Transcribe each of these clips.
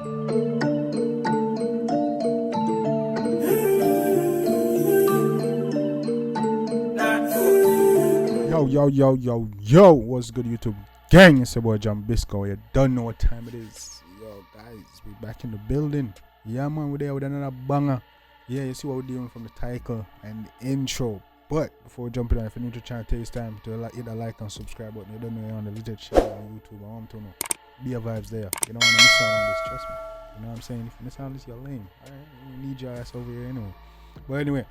Yo, what's good, YouTube gang? It's your boy Jambisco. You don't know what time it is. Yo, guys, we back in the building. Yeah, man, we're there with another banger. Yeah, you see what we're doing from the title and the intro. But before we jump in, if you're new to the channel, take this time to hit the like and subscribe button. You don't know you're on the littest channel on YouTube. I want to know. Be a vibes there. You don't want to miss out on this, trust me. You know what I'm saying? If you miss out on this, you're lame. Alright, you need your ass over here anyway. But anyway,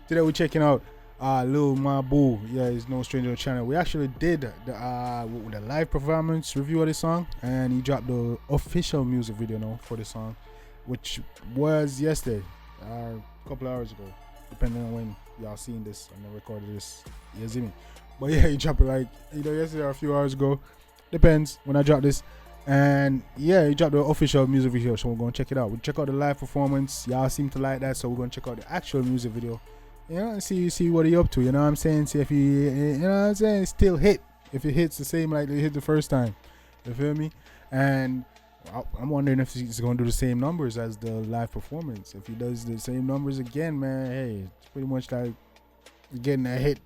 today we're checking out Lil Mabu. Yeah, he's no stranger to the channel. We actually did the live performance review of the song, and he dropped the official music video now for the song, which was yesterday, a couple of hours ago, depending on when y'all seen this and I recorded this. You see me? But yeah, he dropped it like either yesterday or a few hours ago, depends when I drop this. And yeah, he dropped the official music video, so we're gonna check it out. We'll check out the live performance. Y'all seem to like that, so we're gonna check out the actual music video. You know, and see what he up to, you know what I'm saying? See if he, you know what I'm saying, still hit. If it hits the same like they hit the first time. You feel me? And I'm wondering if he's going to do the same numbers as the live performance. If he does the same numbers again, man, hey, it's pretty much like getting a hit.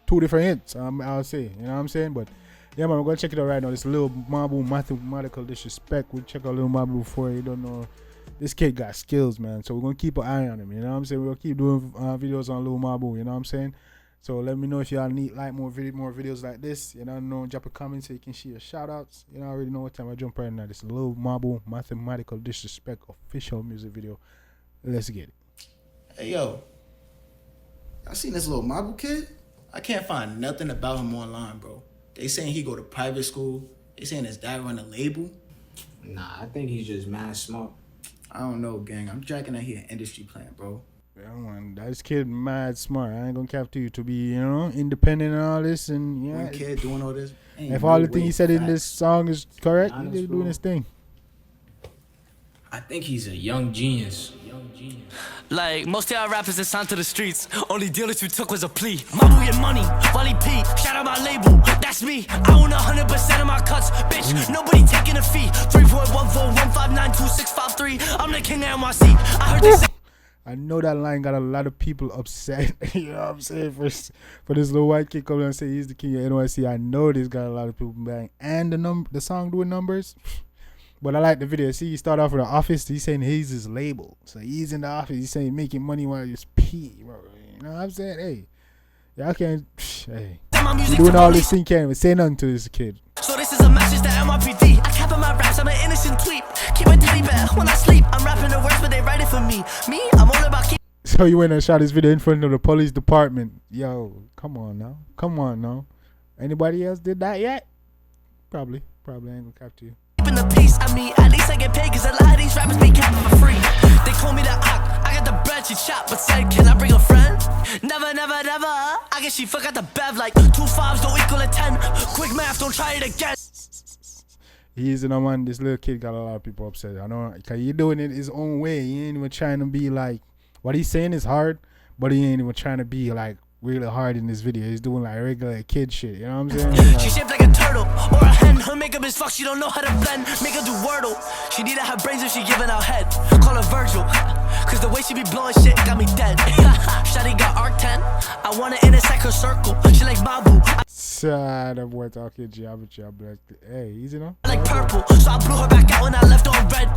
Two different hits, I'll say. You know what I'm saying? But yeah, man, we're going to check it out right now. This Lil Mabu mathematical disrespect. We'll check out Lil Mabu before you don't know. This kid got skills, man, so we're going to keep an eye on him, you know what I'm saying? We're going to keep doing videos on Lil Mabu, you know what I'm saying? So let me know if y'all need like more videos like this, you know, drop a comment so you can share shout-outs. You know, I already know what time I jump right now. This is Lil Mabu mathematical disrespect official music video. Let's get it. Hey, yo, I seen this Lil Mabu kid? I can't find nothing about him online, bro. They saying he go to private school. They saying his dad run a label. Nah, I think he's just mad smart. I don't know, gang. I'm jacking that he an industry plant, bro. Yeah, man, that kid mad smart. I ain't gonna cap to you to be, you know, independent and all this, and yeah. One kid doing all this. If all the thing he said in this song is correct, he's doing his thing. I think he's a young genius. Like most of y'all rappers that signed to the streets, only deal that you took was a plea. Mabu get money, Wally P, shout out my label, that's me. I own 100% of my cuts, bitch, nobody taking a fee. 3.14159263, I'm the king of NYC. I heard they say I know that line got a lot of people upset. You know what I'm saying? For this little white kid coming and say he's the king of NYC, I know this got a lot of people bang. And the song doing numbers. But I like the video. See, he start off with the office. He's saying he's his label. So he's in the office. He's saying making money while he's pee, bro. You know what I'm saying? Hey, y'all can't. Hey, you doing all this thing, can't even say nothing to this kid. so this is a message to NYPD. I cap in my raps, I'm an innocent tweet. Keep a teddy bear when I sleep. I'm rapping the words, but they write it for me. Me, I'm all about keep. So you went and shot this video in front of the police department. Yo, come on now. Come on now. Anybody else did that yet? Probably. I ain't gonna cap to you. Keeping the peace, I mean, at least I get paid, cause a lot of these rappers be capping for free. They call me the Ock, I got the bread, she chop, but said, can I bring a friend? Never. I guess she forgot the bev, like 2 5s don't equal a 10. Quick math, don't try it again. He's in a man, this little kid got a lot of people upset. I know, cause he doing it his own way. He ain't even trying to be like, what he's saying is hard, but he ain't even trying to be like really hard in this video. He's doing like regular kid shit, you know what I'm saying? Like, she shaped like a turtle or a hen. Her makeup is fuck, she don't know how to blend. Make her do Wordle. She need to have brains if she giving out head. Call her Virgil, cause the way she be blowing shit got me dead. Shawty got arc 10. I wanna intersect her circle. She like Mabu. sad that boy talking geometry. I'm like, hey, easy now. I like purple, so I blew her back out when I left her on red.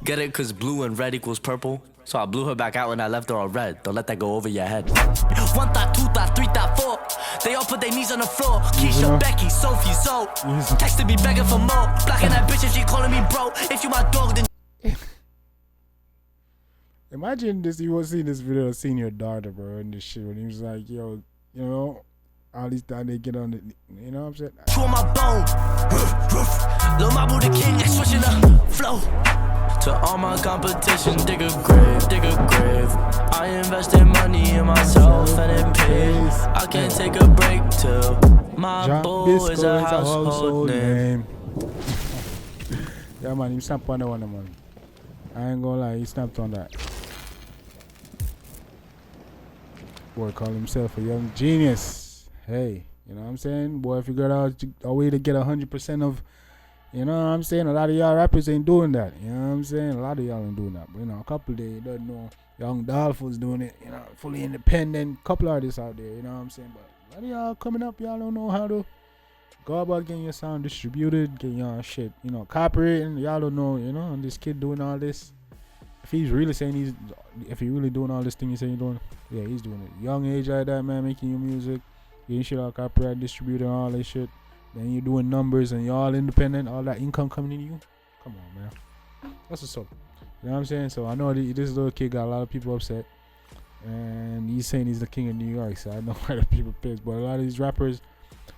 Get it? Cause blue and red equals purple. So I blew her back out when I left her on red. Don't let that go over your head. 1 thought, 2 thought, 3 thought, 4. They all put their knees on the floor. Keisha, Becky, Sophie, Zoe. Texting me begging for more. Blocking that bitch if she calling me bro. If you my dog, then imagine this, you was seeing this video, seeing your daughter, bro, and this shit when he was like, yo, you know, all these times they get on the, you know what I'm saying? chew on my bone. Lil Mabu the king, switching the flow. To all my competition, dig a grave, dig a grave. I invested money in myself and it pays. I can't take a break till my boo is a household name. Yeah, man, you snapped on that one, man. I ain't gonna lie, he snapped on that. Boy call himself a young genius. Hey, you know what I'm saying? Boy, figured out a way to get 100% of, You know what I'm saying? A lot of y'all rappers ain't doing that. You know what I'm saying? A lot of y'all ain't doing that. But you know, a couple they don't know. Young Dolphins doing it, you know, fully independent. Couple artists out there, you know what I'm saying? But a lot of y'all coming up, y'all don't know how to go about getting your sound distributed, getting your shit, you know, copywritten. Y'all don't know, you know, and this kid doing all this. If he really doing all this thing he's saying he's doing, yeah, he's doing it. Young age like that, man, making your music, getting shit out copyright, distributing all this shit. Then you're doing numbers and you're all independent, all that income coming in you. Come on, man. That's what's up. You know what I'm saying? So I know this little kid got a lot of people upset. And he's saying he's the king of New York. So I know why the people pissed. But a lot of these rappers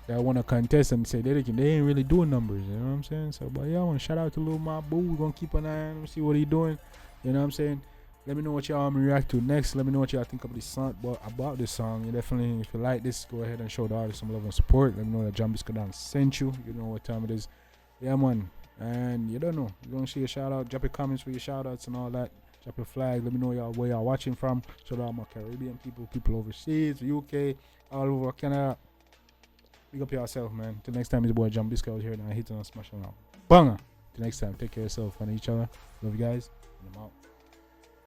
that want to contest and say they ain't really doing numbers. You know what I'm saying? So, but yeah, I want to shout out to Lil Mabu. We're going to keep an eye on him, see what he's doing. You know what I'm saying? Let me know what y'all want me to react to next. Let me know what y'all think of this song, about this song. You definitely, if you like this, go ahead and show the artist some love and support. Let me know that Jambisco down sent you. You know what time it is. Yeah, man. And you don't know. You're going to see a shout out. Drop your comments for your shout outs and all that. Drop your flag. Let me know where y'all watching from. Shout out my Caribbean people overseas, UK, all over Canada. Big up yourself, man. Till next time, it's your boy Jambisco out here. And I hit on smashing out. Banger. Till next time, take care of yourself and each other. Love you guys. And I'm out.